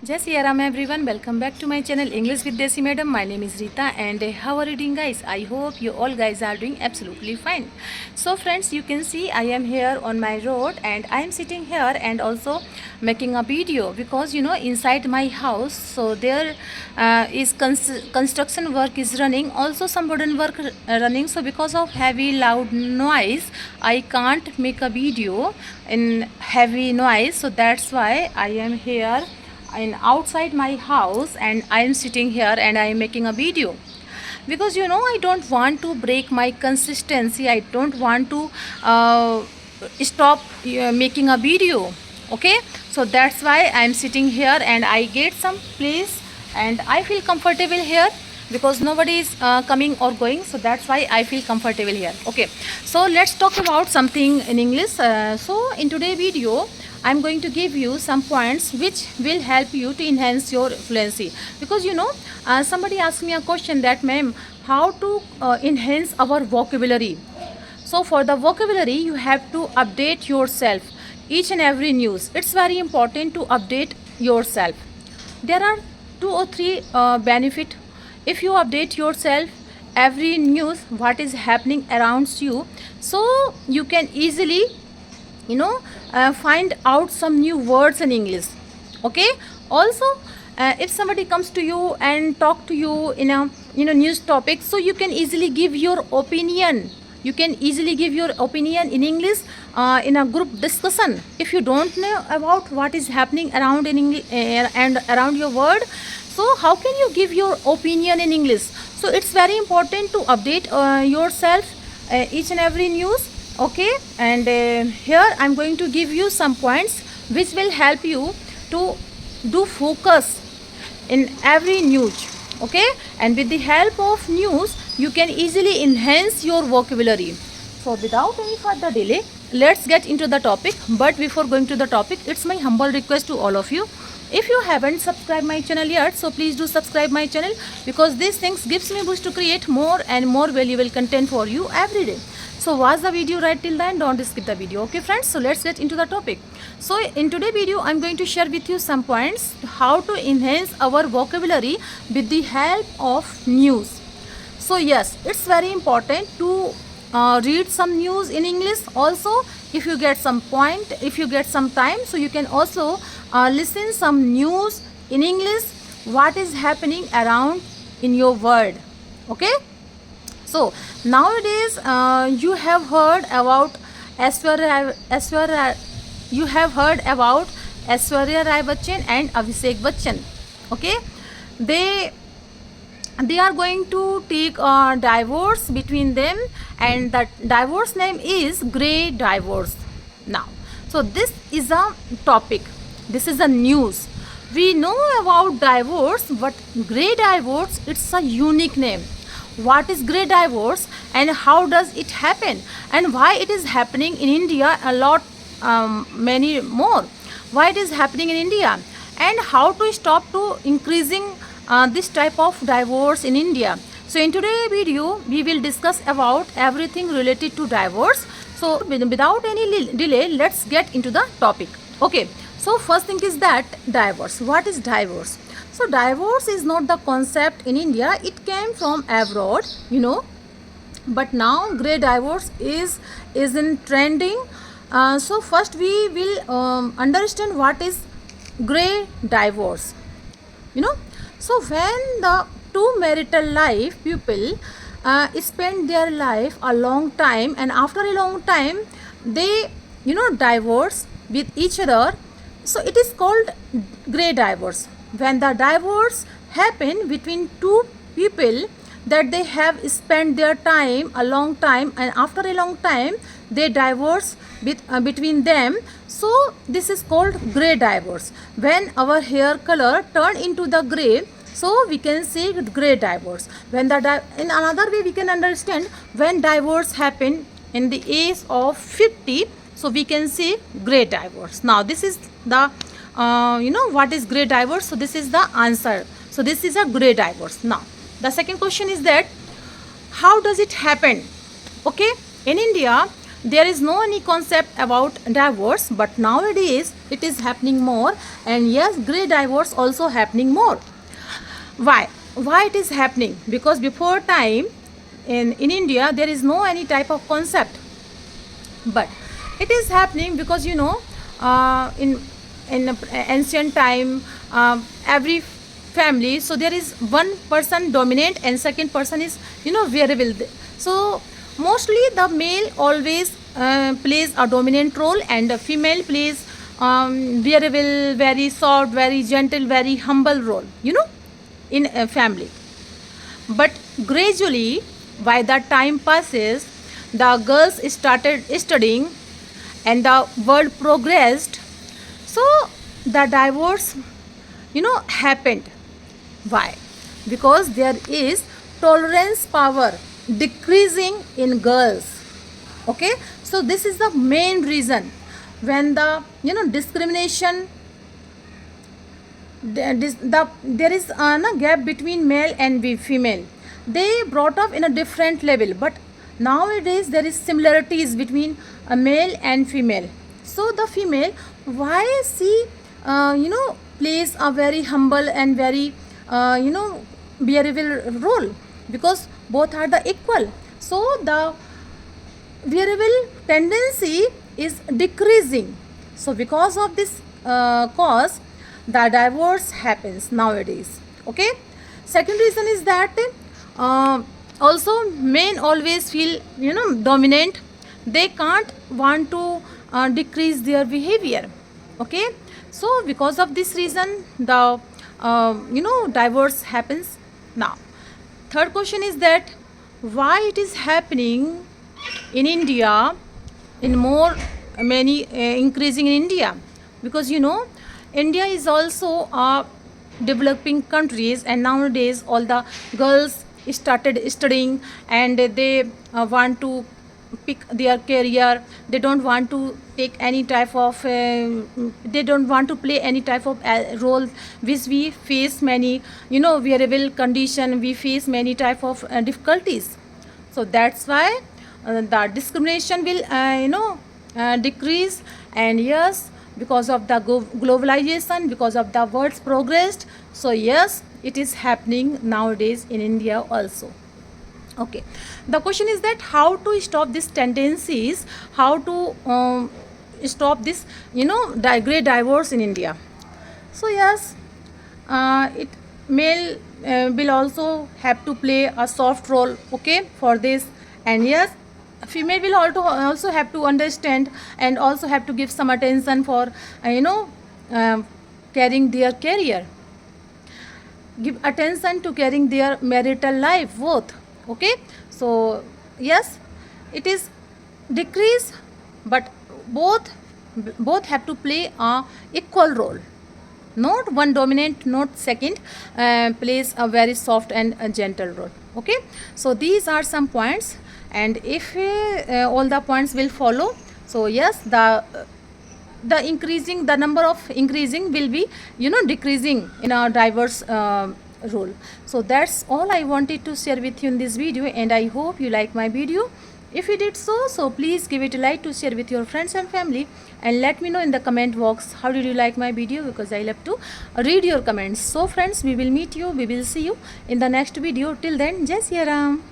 Jai Siya Ram everyone, welcome back to my channel English with Desi Madam. My name is Rita and how are you doing guys? I hope you all guys are doing absolutely fine. So friends, you can see I am here on my road and I am sitting here and also making a video because inside my house, so there is construction work is running, also some wooden work running. So because of heavy loud noise, I can't make a video in heavy noise. So that's why I am here in outside my house and I am sitting here and I am making a video because I don't want to break my consistency. I don't want to stop making a video. Okay, so that's why I am sitting here and I get some place and I feel comfortable here because nobody is coming or going, so that's why I feel comfortable here. Okay, so let's talk about something in English. So in today's video I'm going to give you some points which will help you to enhance your fluency because somebody asked me a question that ma'am, how to enhance our vocabulary. So for the vocabulary you have to update yourself each and every news. It's very important to update yourself. There are two or three benefit if you update yourself every news what is happening around you, so you can easily find out some new words in English. Okay, also if somebody comes to you and talk to you in a news topic, so you can easily give your opinion. You can easily give your opinion in English in a group discussion. If you don't know about what is happening around in English and around your world, so how can you give your opinion in English? So it's very important to update yourself each and every news. Okay, and here I'm going to give you some points which will help you to do focus in every news. Okay, and with the help of news you can easily enhance your vocabulary. So without any further delay, let's get into the topic. But before going to the topic, it's my humble request to all of you, if you haven't subscribed my channel yet, so please do subscribe my channel because these things gives me boost to create more and more valuable content for you every day. So watch the video right till the end, don't skip the video. Okay friends, so let's get into the topic. So in today's video I'm going to share with you some points how to enhance our vocabulary with the help of news. So yes, it's very important to read some news in English. Also, if you get some point, if you get some time, so you can also listen some news in English, what is happening around in your world. Okay, so nowadays you have heard about you have heard about Aishwarya Rai Bachchan and Abhishek Bachchan. Okay, they are going to take a divorce between them and that divorce name is grey divorce. Now, so this is a topic, this is a news. We know about divorce, but grey divorce, it's a unique name. What is grey divorce and how does it happen and why it is happening in India a lot, many more, why it is happening in India and how to stop to increasing this type of divorce in India. So in today's video we will discuss about everything related to divorce. So without any delay, let's get into the topic. Okay, so first thing is that divorce. What is divorce? So divorce is not the concept in India, it came from abroad, but now grey divorce is in trending. So first we will understand what is grey divorce. So when the two marital life people spend their life a long time and after a long time they divorce with each other, so it is called grey divorce. When the divorce happen between two people that they have spent their time a long time and after a long time they divorce between them, so this is called grey divorce. When our hair color turn into the grey, so we can say grey divorce. When in another way we can understand, when divorce happen in the age of 50, so we can say grey divorce. Now this is the what is grey divorce? So this is the answer. So this is a grey divorce. Now the second question is that how does it happen? Okay, in India there is no any concept about divorce, but nowadays it is happening more, and yes, grey divorce also happening more. Why it is happening? Because before time in India there is no any type of concept, but it is happening because in ancient time, every family, so there is one person dominant and second person is variable. So mostly the male always plays a dominant role, and the female plays variable, very soft, very gentle, very humble role, in a family. But gradually, by the time passes, the girls started studying and the world progressed. So the divorce, happened. Why? Because there is tolerance power decreasing in girls. Okay, so this is the main reason. When the discrimination, there is a gap between male and female. They brought up in a different level, but nowadays there is similarities between a male and female. So the female, why she plays a very humble and very bearable role, because both are the equal. So the variable tendency is decreasing. So because of this cause, the divorce happens nowadays. Okay, second reason is that also men always feel dominant. They can't want to decrease their behavior. Okay, so because of this reason, the divorce happens now. Third question is that why it is happening in India, in more many increasing in India, because India is also a developing countries, and nowadays all the girls started studying, and they want to pick their career. They don't want to take any type of they don't want to play any type of role, which we face many variable condition, we face many type of difficulties. So that's why the discrimination will decrease. And yes, because of the globalization, because of the world's progress, so yes, it is happening nowadays in India also. Okay, the question is that how to stop these tendencies, how to stop this grey divorce in India. So yes, it male will also have to play a soft role, okay, for this. And yes, female will also have to understand and also have to give some attention for carrying their career, give attention to carrying their marital life both. Okay, so yes, it is decrease, but both have to play a equal role, not one dominant, not second plays a very soft and a gentle role. Okay, so these are some points, and if all the points will follow, so yes, the increasing, the number of increasing will be decreasing in a diverse role. So that's all I wanted to share with you in this video, and I hope you like my video. If you did so please give it a like, to share with your friends and family, and let me know in the comment box how did you like my video, because I love to read your comments. So friends, we will meet you, we will see you in the next video. Till then, Jai Shri Ram.